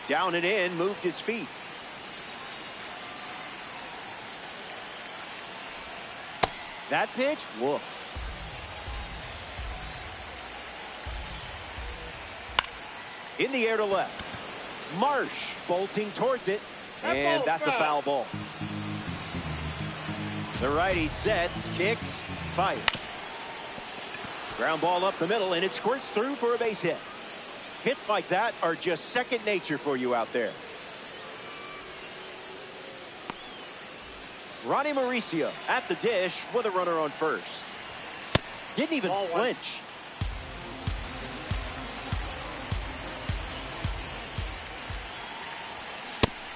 Down and in, moved his feet. That pitch, woof. In the air to left. Marsh bolting towards it, and that's a foul ball. The righty sets, kicks, fires. Ground ball up the middle, and it squirts through for a base hit. Hits like that are just second nature for you out there. Ronnie Mauricio at the dish with a runner on first. Didn't even flinch.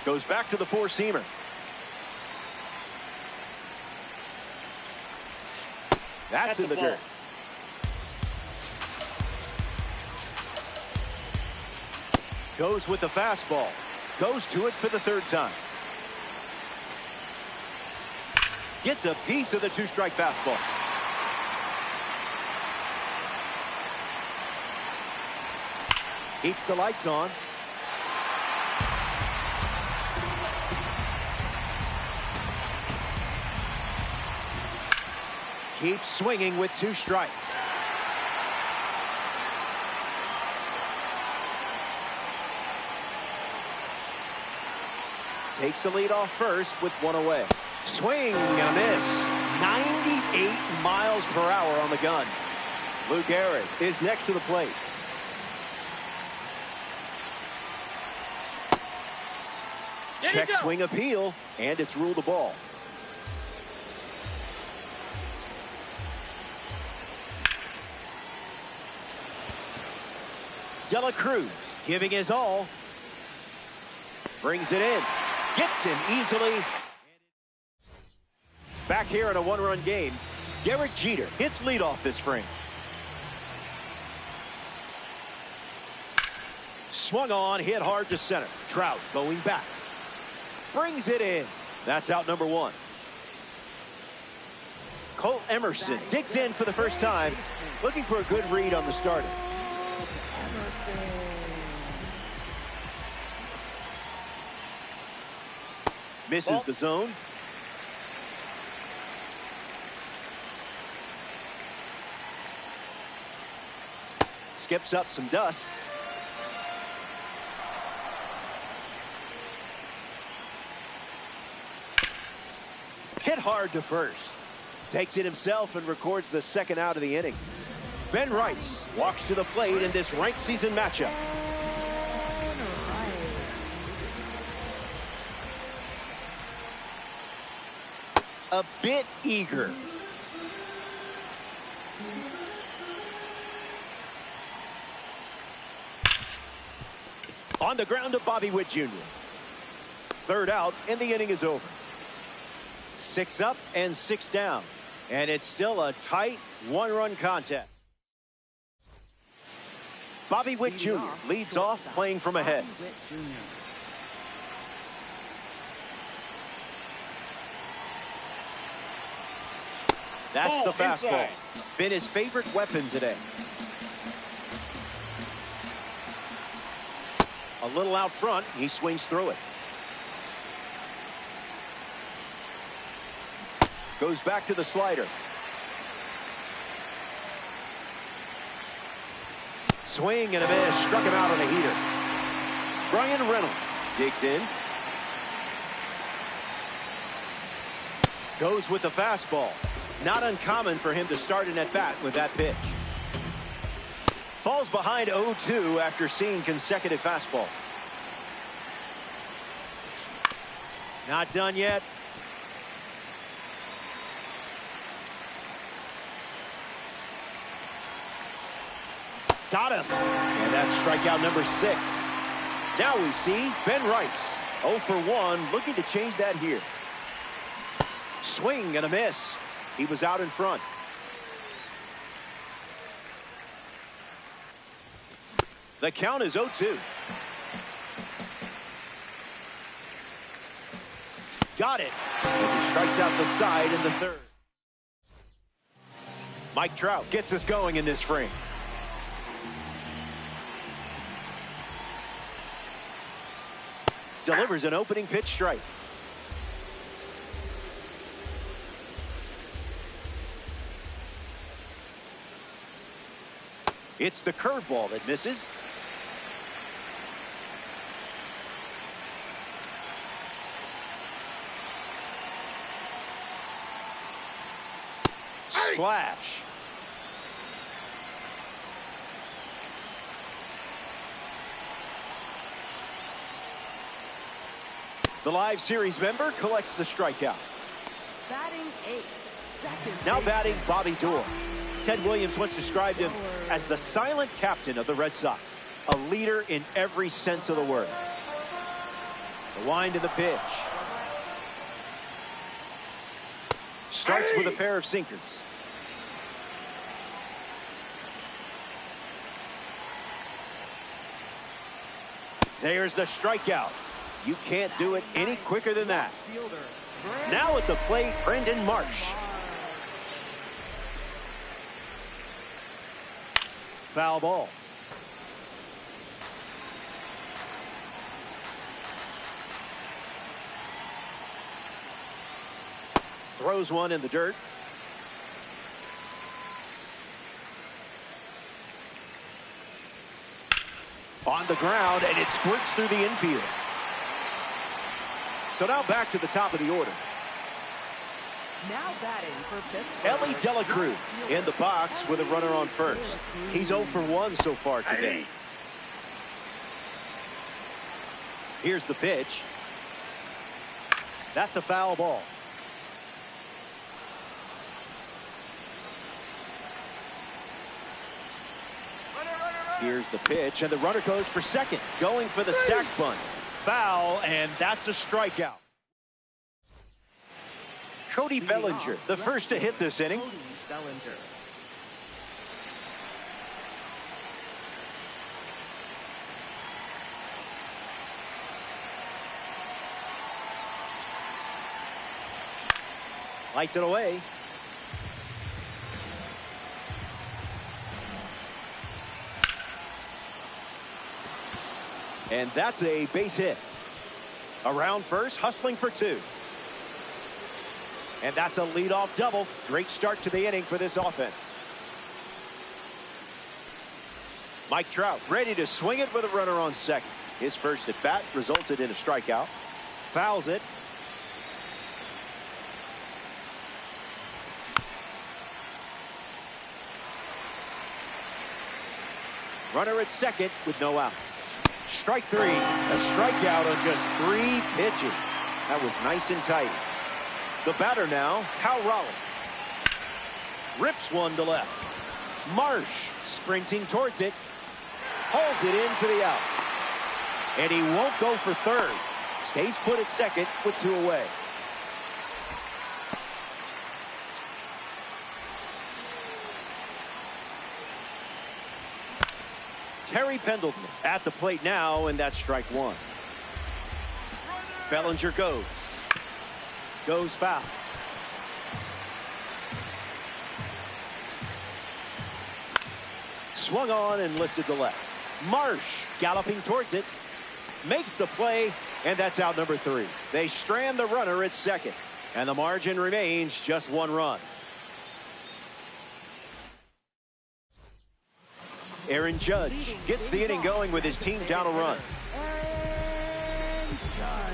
Goes back to the four-seamer. That's in the dirt. Goes with the fastball. Goes to it for the third time. Gets a piece of the two-strike fastball. Keeps the lights on. Keeps swinging with two strikes. Takes the lead off first with one away. Swing and a miss. 98 miles per hour on the gun. Lou Gehrig is next to the plate. Check swing appeal, and it's ruled a ball. De La Cruz giving his all. Brings it in. Gets him easily. Back here in a one-run game, Derek Jeter hits leadoff this frame. Swung on, hit hard to center. Trout going back. Brings it in. That's out number one. Cole Emerson digs in for the first time, looking for a good read on the starter. Misses the zone. Skips up some dust. Hit hard to first. Takes it himself and records the second out of the inning. Ben Rice walks to the plate in this ranked season matchup. A bit eager. On the ground to Bobby Witt Jr. Third out, and the inning is over. 6 up and 6 down. And it's still a tight one-run contest. Bobby Witt Jr. leads off playing from ahead. That's the fastball. Been his favorite weapon today. A little out front, he swings through it. Goes back to the slider. Swing and a miss. Struck him out on a heater. Brian Reynolds digs in. Goes with the fastball. Not uncommon for him to start an at-bat with that pitch. Falls behind 0-2 after seeing consecutive fastballs. Not done yet. Got him. And that's strikeout number 6. Now we see Ben Rice. 0 for 1, looking to change that here. Swing and a miss. He was out in front. The count is 0-2. Got it. As he strikes out the side in the third. Mike Trout gets us going in this frame. Delivers an opening pitch strike. It's the curveball that misses. Splash. The live series member collects the strikeout. Batting eighth. Now batting Bobby Doerr. Ted Williams once described him as the silent captain of the Red Sox, a leader in every sense of the word. The wind of the pitch. Starts with a pair of sinkers. There's the strikeout. You can't do it any quicker than that. Now at the plate, Brandon Marsh. Foul ball. Throws one in the dirt. On the ground, and it squirts through the infield. So now back to the top of the order. Now batting for Pittsburgh. Elly De La Cruz in the box with a runner on first. He's 0 for 1 so far today. Here's the pitch. That's a foul ball. Here's the pitch, and the runner goes for second, going for the sac bunt. Foul, and that's a strikeout. Cody Bellinger, the first to hit this inning. Cody Bellinger. Lights it away. And that's a base hit. Around first, hustling for two. And that's a leadoff double. Great start to the inning for this offense. Mike Trout ready to swing it with a runner on second. His first at bat resulted in a strikeout. Fouls it. Runner at second with no outs. Strike three. A strikeout on just 3 pitches. That was nice and tight. The batter now, Cal Raleigh. Rips one to left. Marsh sprinting towards it. Hauls it in for the out. And he won't go for third. Stays put at second with 2 away. Terry Pendleton at the plate now, and that's strike 1. Bellinger goes foul. Swung on and lifted to left. Marsh galloping towards it. Makes the play, and that's out number 3. They strand the runner at second, and the margin remains just 1 run. Aaron Judge gets the inning going with his team down a run. Aaron Judge.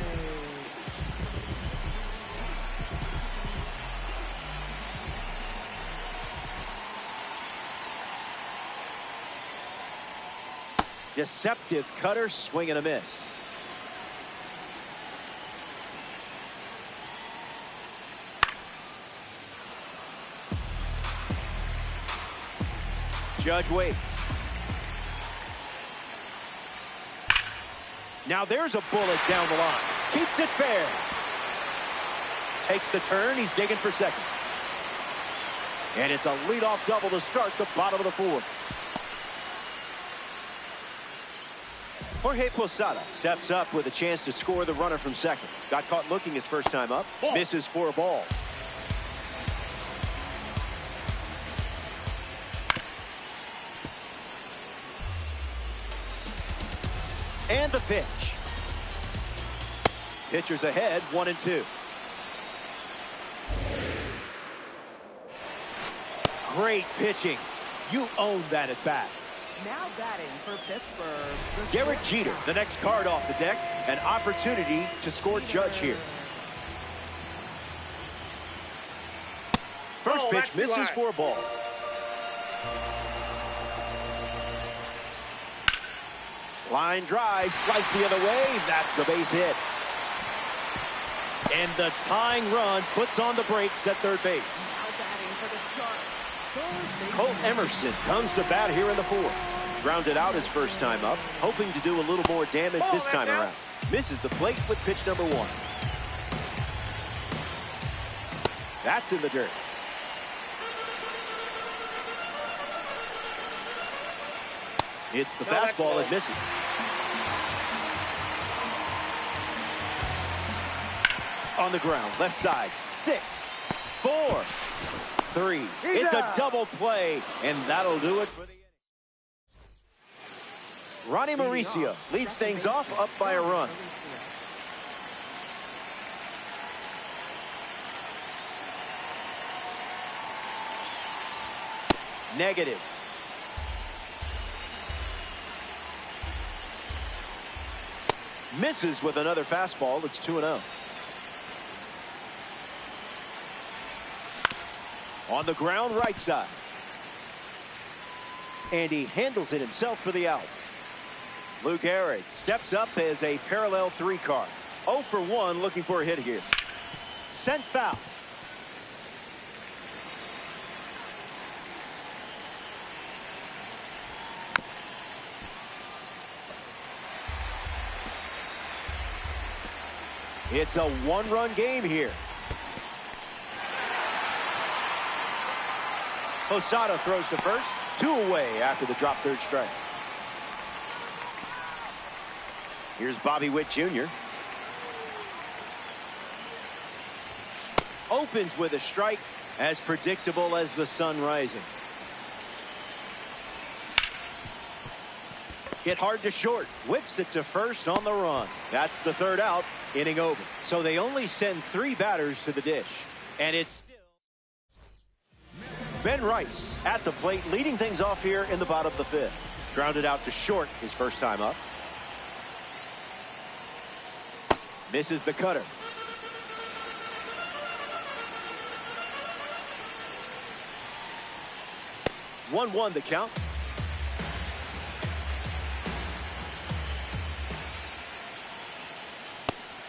Deceptive cutter, swing and a miss. Judge waits. Now there's a bullet down the line. Keeps it fair. Takes the turn. He's digging for second. And it's a leadoff double to start the bottom of the 4th. Jorge Posada steps up with a chance to score the runner from second. Got caught looking his first time up. Misses for a ball. And the pitch. Pitchers ahead, 1-2. Great pitching. You own that at bat. Now batting for Pittsburgh. Derek Jeter, the next card off the deck. An opportunity to score Judge here. First pitch misses for a ball. Line drive, slice the other way. That's a base hit. And the tying run puts on the brakes at third base. Now batting for the Sharks. Colt Emerson comes to bat here in the fourth. Grounded out his first time up, hoping to do a little more damage this time around. Misses the plate with pitch number 1. That's in the dirt. It's the fastball, it misses. On the ground, left side, 6, 4, 3. It's a double play, and that'll do it for the inning. Ronnie Mauricio leads things off up by a run. Negative. Misses with another fastball. It's 2-0. On the ground, right side. And he handles it himself for the out. Luke Gehrig steps up as a parallel 3 card. 0 for 1, looking for a hit here. Sent foul. It's a 1-run game here. Posada throws to first. 2 away after the drop third strike. Here's Bobby Witt Jr. Opens with a strike, as predictable as the sun rising. Hit hard to short. Whips it to first on the run. That's the third out. Inning over. So they only send 3 batters to the dish. And it's still Ben Rice at the plate, leading things off here in the bottom of the 5th. Grounded out to short his first time up. Misses the cutter. One the count.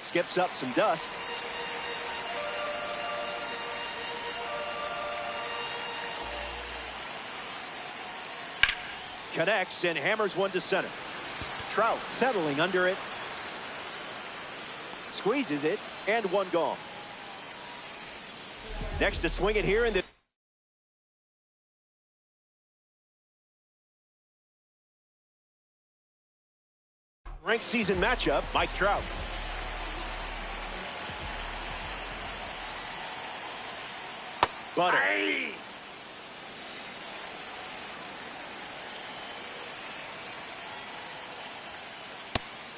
Skips up some dust. Connects and hammers one to center. Trout settling under it. Squeezes it, and 1 gone. Next to swing it here in the ranked season matchup, Mike Trout. Butter. Aye.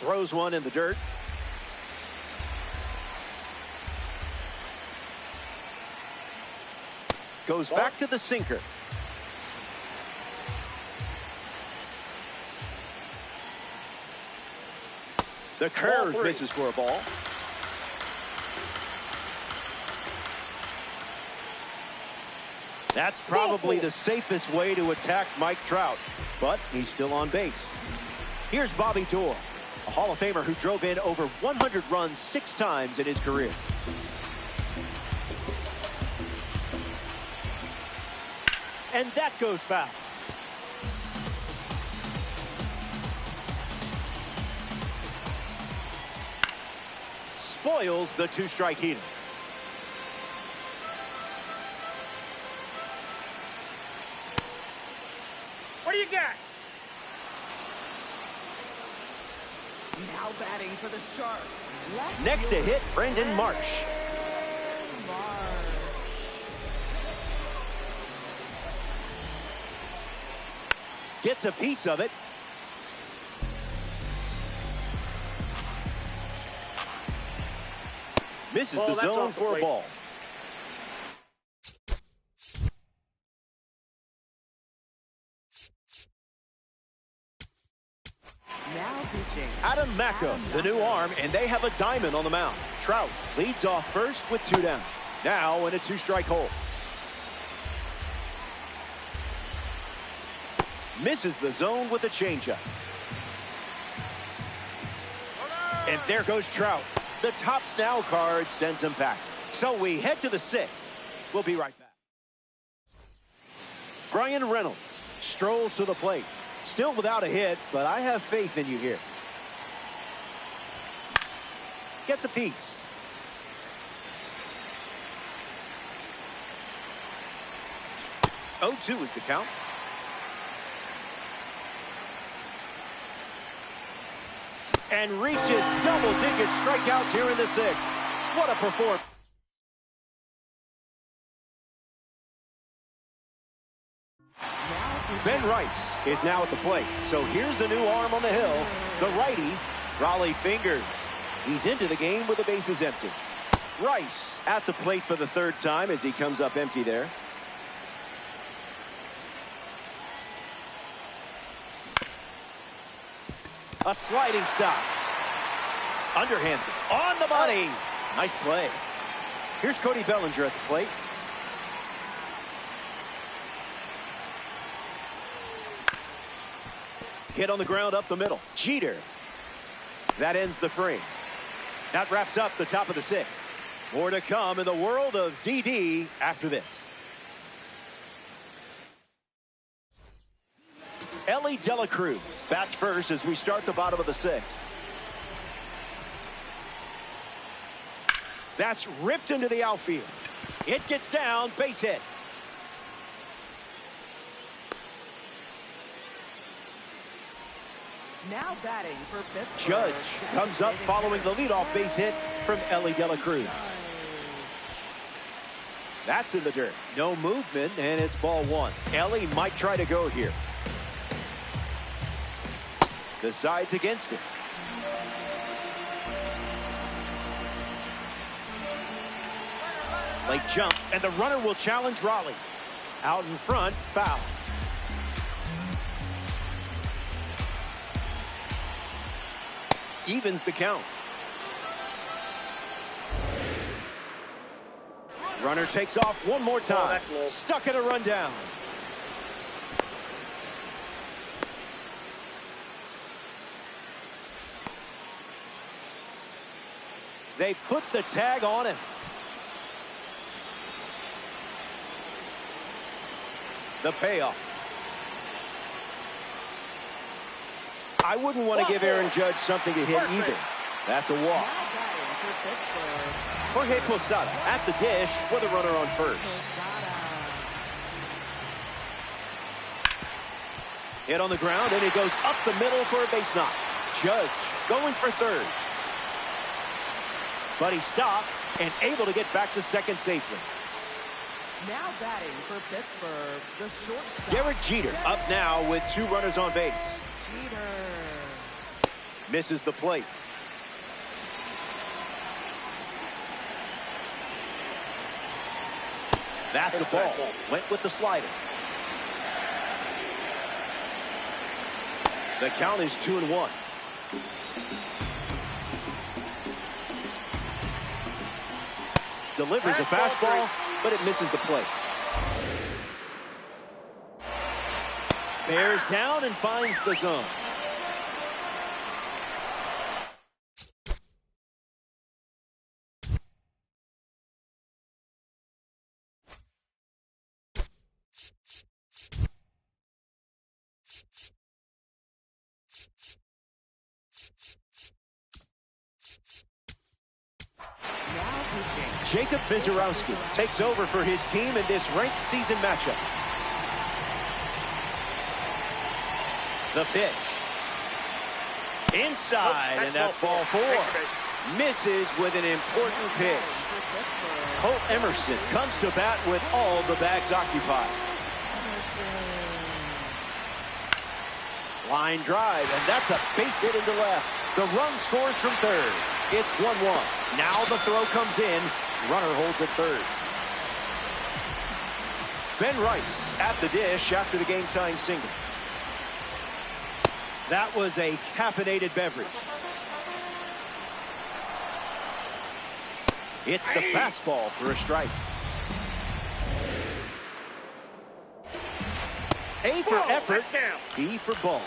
Throws one in the dirt. Goes back to the sinker. The curve misses for a ball. That's probably the safest way to attack Mike Trout, but he's still on base. Here's Bobby Doerr, a Hall of Famer who drove in over 100 runs 6 times in his career. And that goes foul. Spoils the 2-strike heater. What do you got? Now batting for the Sharks. Next to hit, Brandon Marsh. Gets a piece of it. Misses the zone for a ball. Now pitching. Adam Macko, the new arm, and they have a diamond on the mound. Trout leads off first with 2 down. Now in a 2-strike hole. Misses the zone with a changeup. And there goes Trout. The Topps Now card sends him back. So we head to the 6th. We'll be right back. Bryan Reynolds strolls to the plate. Still without a hit, but I have faith in you here. Gets a piece. Oh, 2 is the count. And reaches double-digit strikeouts here in the 6th. What a performance. Ben Rice is now at the plate. So here's the new arm on the hill. The righty, Rollie Fingers. He's into the game with the bases empty. Rice at the plate for the 3rd time as he comes up empty there. A sliding stop. Underhands it. On the money. Nice play. Here's Cody Bellinger at the plate. Hit on the ground up the middle. Jeter. That ends the frame. That wraps up the top of the 6th. More to come in the world of DD after this. Elly De La Cruz bats first as we start the bottom of the 6th. That's ripped into the outfield. It gets down, base hit. Now batting for Pittsburgh. Judge comes up following the leadoff base hit from Elly De La Cruz. That's in the dirt. No movement, and it's ball 1. Elly might try to go here. Decides against it. Late jump, and the runner will challenge Rollie. Out in front, foul. Evens the count. Runner takes off one more time. Stuck at a rundown. They put the tag on him. The payoff. I wouldn't want to give Aaron Judge something to hit either. That's a walk. Jorge Posada at the dish with a runner on first. Hit on the ground, and he goes up the middle for a base knock. Judge going for 3rd. But he stops and able to get back to 2nd safely. Now batting for Pittsburgh, the shortstop. Derek Jeter up now with 2 runners on base. Jeter. Misses the plate. That's a ball. Went with the slider. The count is 2-1. Delivers a fastball, but it misses the plate. Bears down and finds the zone. Jacob Visarowski takes over for his team in this ranked season matchup. The pitch. Inside, and that's ball 4. Misses with an important pitch. Colt Emerson comes to bat with all the bags occupied. Line drive, and that's a base hit into left. The run scores from 3rd. It's 1-1. Now the throw comes in. Runner holds at third. Ben Rice at the dish after the game-tying single. That was a caffeinated beverage. It's the fastball for a strike. A for effort, B for ball.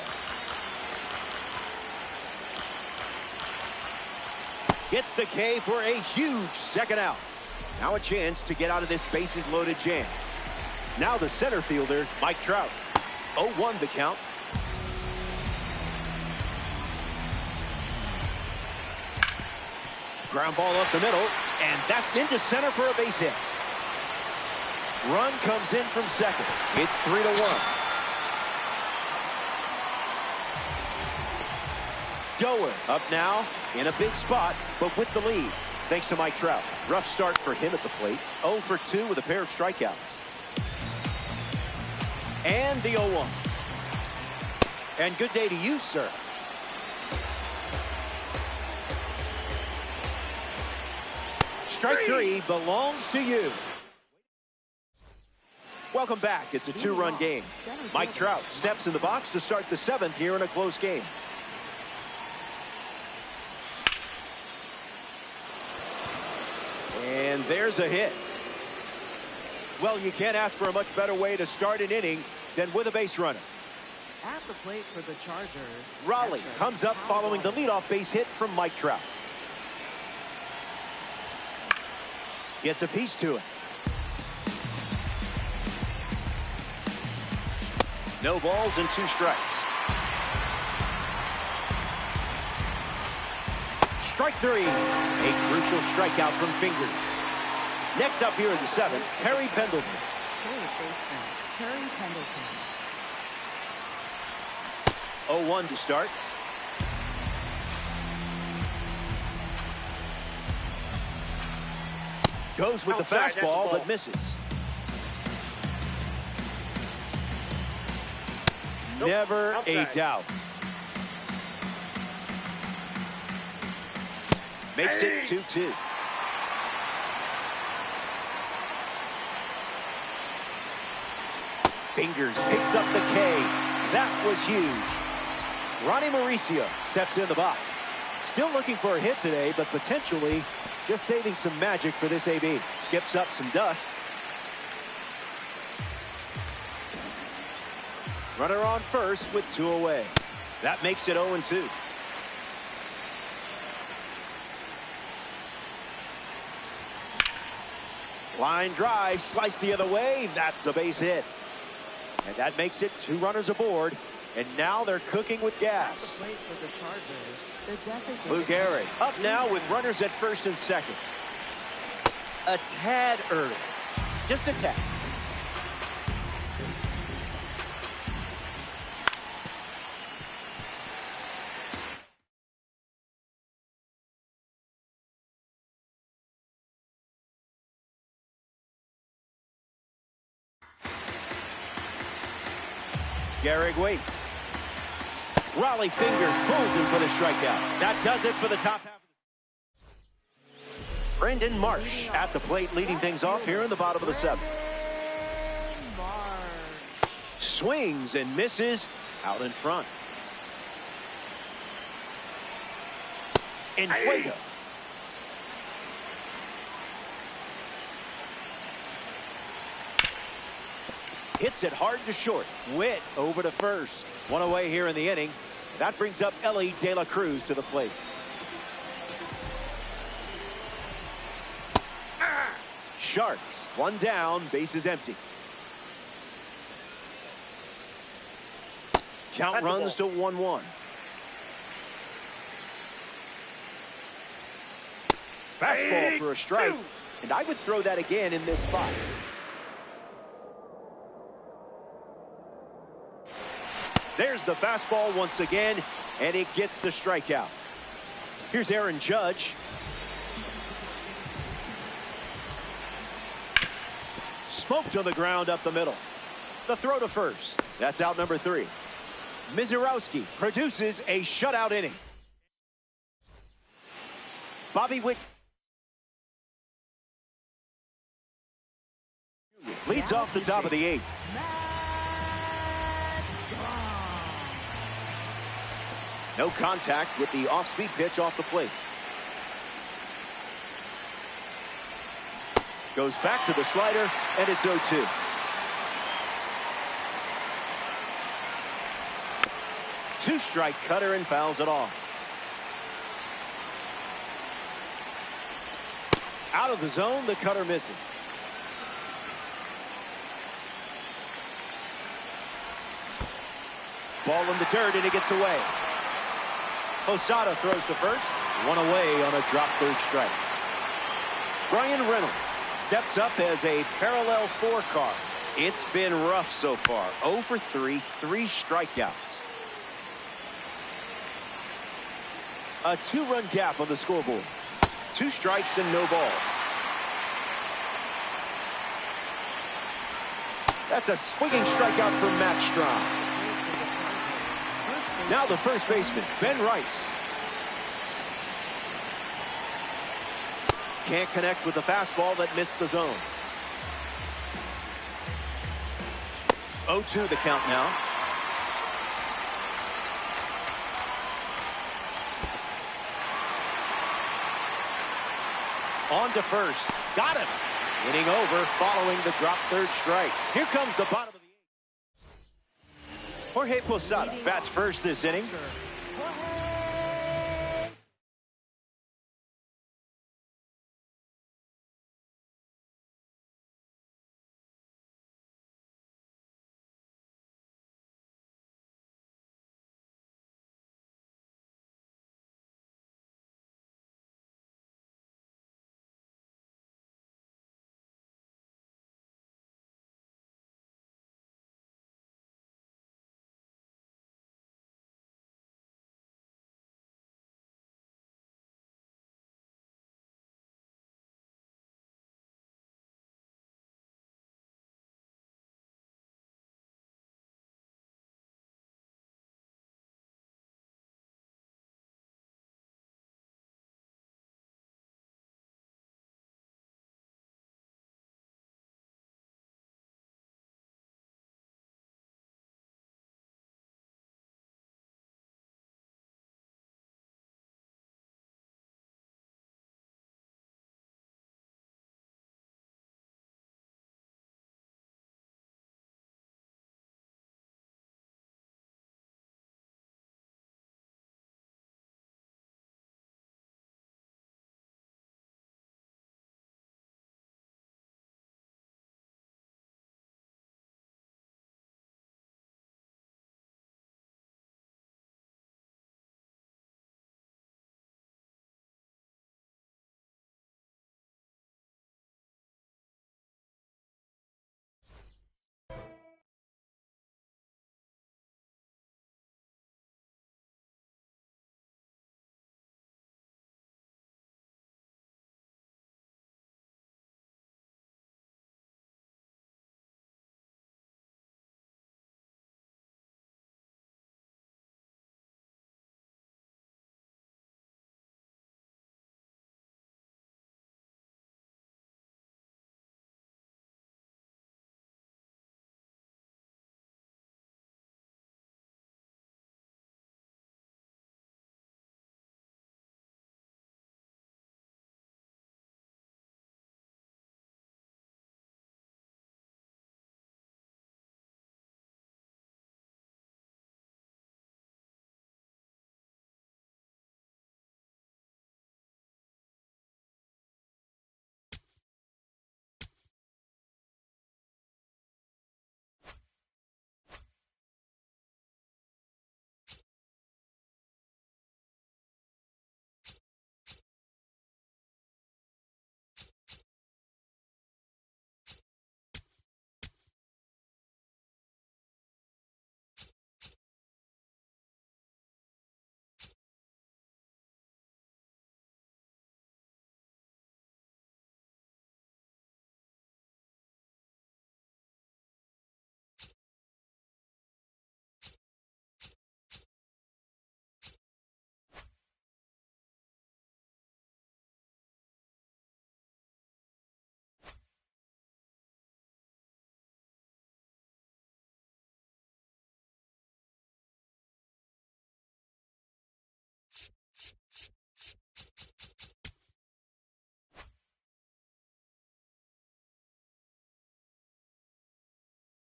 Gets the K for a huge second out. Now a chance to get out of this bases-loaded jam. Now the center fielder, Mike Trout. 0-1 the count. Ground ball up the middle, and that's into center for a base hit. Run comes in from second. It's 3-1. Doer up now in a big spot, but with the lead, thanks to Mike Trout. Rough start for him at the plate. 0 for 2 with a pair of strikeouts. And the 0-1. And good day to you, sir. Strike three belongs to you. Welcome back. It's a two-run game. Mike Trout steps in the box to start the seventh here in a close game. And there's a hit. Well, you can't ask for a much better way to start an inning than with a base runner. At the plate for the Chargers, Raleigh comes up following the leadoff base hit from Mike Trout. Gets a piece to it. No balls and 2 strikes. Strike 3. A crucial strikeout from Fingers. Next up here in the seventh, Terry Pendleton. Terry Pendleton. 0-1 to start. Goes with the fastball, but misses. Never a doubt. Makes it 2-2. Fingers picks up the K. That was huge. Ronnie Mauricio steps in the box. Still looking for a hit today, but potentially just saving some magic for this AB. Skips up some dust. Runner on first with 2 away. That makes it 0-2. Line drive, slice the other way. That's a base hit. And that makes it 2 runners aboard. And now they're cooking with gas. Lou Gehrig up now with runners at first and second. A tad early. Just a tad. Gehrig waits. Raleigh Fingers pulls him for the strikeout. That does it for the top half. Brendan Marsh at the plate leading things off here in the bottom of the seventh. Swings and misses out in front. Fuego. Hits it hard to short. Witt over to first. 1 away here in the inning. That brings up Elly De La Cruz to the plate. Sharks 1 down, bases empty. Count runs to 1-1. Fastball for a strike, and I would throw that again in this spot. There's the fastball once again, and it gets the strikeout. Here's Aaron Judge. Smoked on the ground up the middle. The throw to first. That's out number 3. Misiorowski produces a shutout inning. Bobby Witt leads off the top of the 8th. No contact with the off-speed pitch off the plate. Goes back to the slider, and it's 0-2. Two-strike cutter and fouls it off. Out of the zone, the cutter misses. Ball in the dirt, and it gets away. Posada throws to first. One away on a drop third strike. Bryan Reynolds steps up as a parallel 4 card. It's been rough so far. 0 for 3, 3 strikeouts. A 2-run gap on the scoreboard. 2 strikes and no balls. That's a swinging strikeout from Matt Strahm. Now the first baseman, Ben Rice. Can't connect with the fastball that missed the zone. 0-2 the count now. On to first. Got him. Inning over following the drop third strike. Here comes the bottom of the 8th. Jorge Posada bats first this inning.